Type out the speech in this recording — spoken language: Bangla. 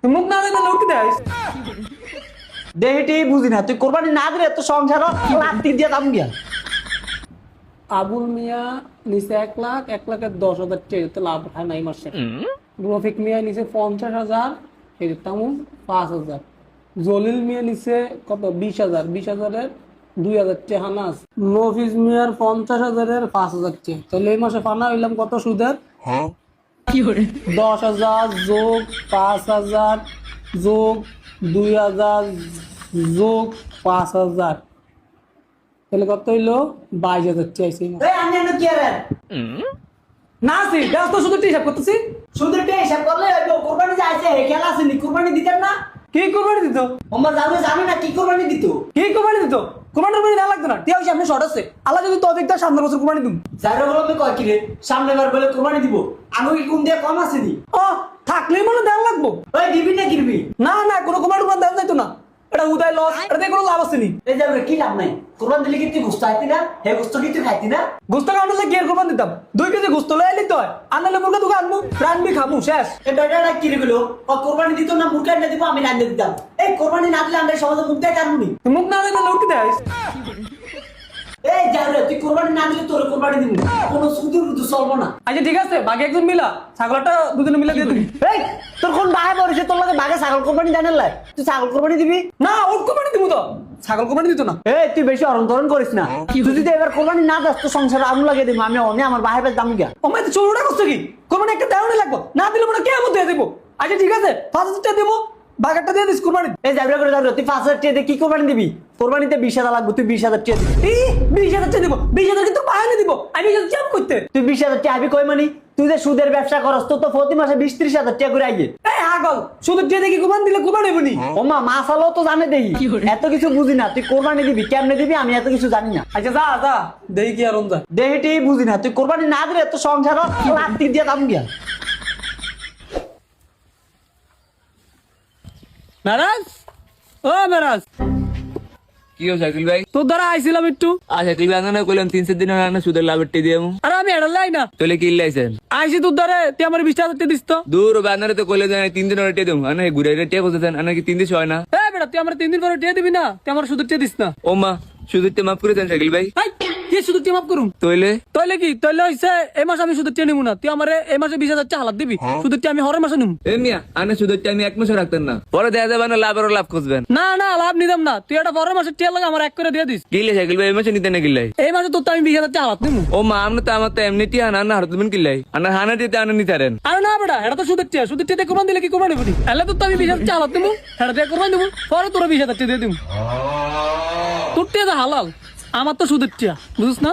তুই মুখ না দেখে লোক দেয় দেহিটি বুঝি না, তুই কোরবানি না দিলে তো সংসার লাত্তি দিয়ে দাম গিয়া। আবুল মিয়া নিচে 1 লাখ, 1,10,000 টাকা লাভ হয় নাই মাসে। রফিক মিয়া নিচে 50,000, এই তামুন 5,000। জলিল মিয়া নিচে কত 20,000, 20,000-এর 2,000 টাকা হানাস। নফিস মিয়ার 50,000-এর 5,000 টাকা। তাহলে এই মাসে ফানা হইলাম কত সুদের? 10,000 যোগ 5,000 যোগ 2,000 যোগ 5,000, তাহলে কত হইলো? 22,000 চাইছি আমি এনে কি আর না আছি ব্যস্ত, শুধু হিসাব করতেছি। শুধু হিসাব করলে হইব? কোরবানি যাইছে হে খেলা আসেনি, কোরবানি দিতেন না? কি কোরবানি দিত? আমার জানে না কি কোরবানি দিত। কি কোরবানি দিত? কোরবানি না লাগতো না, টিয়া সামনে শর্ট আছে। আল্লাহ যদি তৌফিক দেয় সামনের বছর কোরবানি দিম। যাইরা বলে আমি কয় কি রে সামনে বার বলে কোরবানি দিব, আমি কি কোন দিয়ে কম আসেনি? ও থাকলেই মনে দেওয়া লাগবো। ওই দিবি না কিনবি? না না, কোনো কোরবানি দেওয়া যাইতো না, এটা উদয় লস, এটা কোনো লাভ আসেনি। এই যাবে কি লাভ নাই, কোরবানি দিলে কি তুই গোস্ত আইতি না? হে গোস্ত কি তুই খাইতি না? গোস্ত কাউন্টারে গিয়ে কোরবানি দিতাম, 2 কেজি গোস্ত লয়ে আইলি তো হয়, আনলে মুরগা তোকে আনবো, রানবি খাবো, শেষ। এই বেটাটা কি রে বলো, ও কোরবানি দিত না মুরগা এনে দিব, আমি রান্না দিতাম। এই কোরবানি না দিলে আমরা সমাজে মুখ দেয় কারণই। তুই মুখ না দেখলে লোক দেয়। এই যাবে তুই কোরবানি না দিলে তোর কোরবানি দিব, কোনো সুদূর চলবো না। আচ্ছা ঠিক আছে, বাকি একজন মিলা ছাগলটা দুজনে মিলে দিয়ে দিবি। এই তোর কোন বাহে পড়েছে তোর লাগে বাঘে ছাগল কোরবানি জানেন লাই? তুই ছাগল কোরবানি দিবি না, ওর কোরবানি দিব তো, ছাগল কোরবানি দিত না। এই তুই বেশি অরন্তরণ করিস না, তুই যদি এবার কোরবানি না দাস তো সংসারে আগুন লাগিয়ে দিব। আমি অনে আমার বাহে বেশ দাম গিয়া। ও মাই তো চোরটা করছে কি? কোরবানি একটা দেওয়ানি লাগবো, না দিলে মনে কে আমত দিয়ে দেবো। আচ্ছা ঠিক আছে, 5,000 টাকা দেবো, বাঘেরটা দিয়ে দিস কোরবানি। এই যাবি করে যাবি, তুই 5,000 টাকা দিয়ে কি কোরবানি দিবি? কোরবানিতে 20,000 লাগবে, তুই 20,000 টাকা দিবি। 20,000 টাকা দিব, 20,000 কিন্তু বাহানে দিব, আমি 20,000 চাপ করতে। তুই 20,000 টাকা আবি কই মানি? তুই যে সুদের ব্যবসা করস তো প্রতি মাসে 20-30,000 টাকা করে আইয়ে। এই আগল শুধু টাকা দেখি কোরবানি দিলে কোরবানি হইবনি। ও মা মাসালো তো জানে দেহি, এত কিছু বুঝি না। তুই কোরবানি দিবি কেমনে দিবি আমি এত কিছু জানি না। আচ্ছা যা যা দেখি কি আর যা। দেহিটি বুঝি না, তুই কোরবানি না দিলে তো সংসার লাত্তি দিয়ে দাম গিয়া। মেরাজ, ও মেরাজ, কি হয়েছে শাকিল ভাই? তোর দ্বারা আইছিলাম একটু। আচ্ছা তুই বাঙানো কইলাম 3-4 দিন আগে সুদের লাভের টি দিয়ে আরে আমি এটা লাই না, তাহলে কি লাইছেন? আইসি তোর দ্বারা, তুই আমার 20,000 টাকা দিস তো। দূর বাঙানো তো কইলে জানি 3 দিন রেটে দেবো, আনে ঘুরে রেটে বলতেছেন, আনে কি 3 দিন হয় না? এ বেটা, তুই আমার 3 দিন পরে টাকা দিবি না, তুই আমার শুধু টাকা দিস না। ও মা সুদুরতে মাফ করে দেন শাকিল ভাই। হাই, কি শুধু টাকা মাফ করুম? তইলে তইলে কি? তইলে হইছে এই মাসে আমি শুধু টাকা নিমু না, তুই আমারে এই মাসে 20,000 টাকা হালাত দিবি, শুধু টাকা আমি হরের মাসে নিমু। এ মিয়া আনে সুদুরতে আমি 1 মাসও রাখতেন না, পরে দেখা যাবে না লাভেরও লাভ খুঁজবেন। না না, লাভ নিতাম না, তুই এটা পরের মাসে টাকা লাগে আমার এক করে দিয়ে দিস। কিলে শাকিল ভাই এই মাসে নিতে না কিলাই? এই মাসে তোর তো আমি 20,000 টাকা হালাত নিমু। ও মা আমনে তো আমার তো এমনি টি হানা না হারতবেন কিলাই, আনা হানা দিতে আনে নিতারেন। আরে না বেটা, এটা তো শুধু টাকা, শুধু টাকা কোরবানি দিলে কি কোরবানি হবি? এলে তো আমি 20,000 টাকা হালাত নিমু, এটা টাকা কোরবানি দিমু, পরে তোরা 20,000 টাকা দিয়ে দিমু। তোর টাকা হালাল, আমার তো শুধু টাকা, বুঝিস না?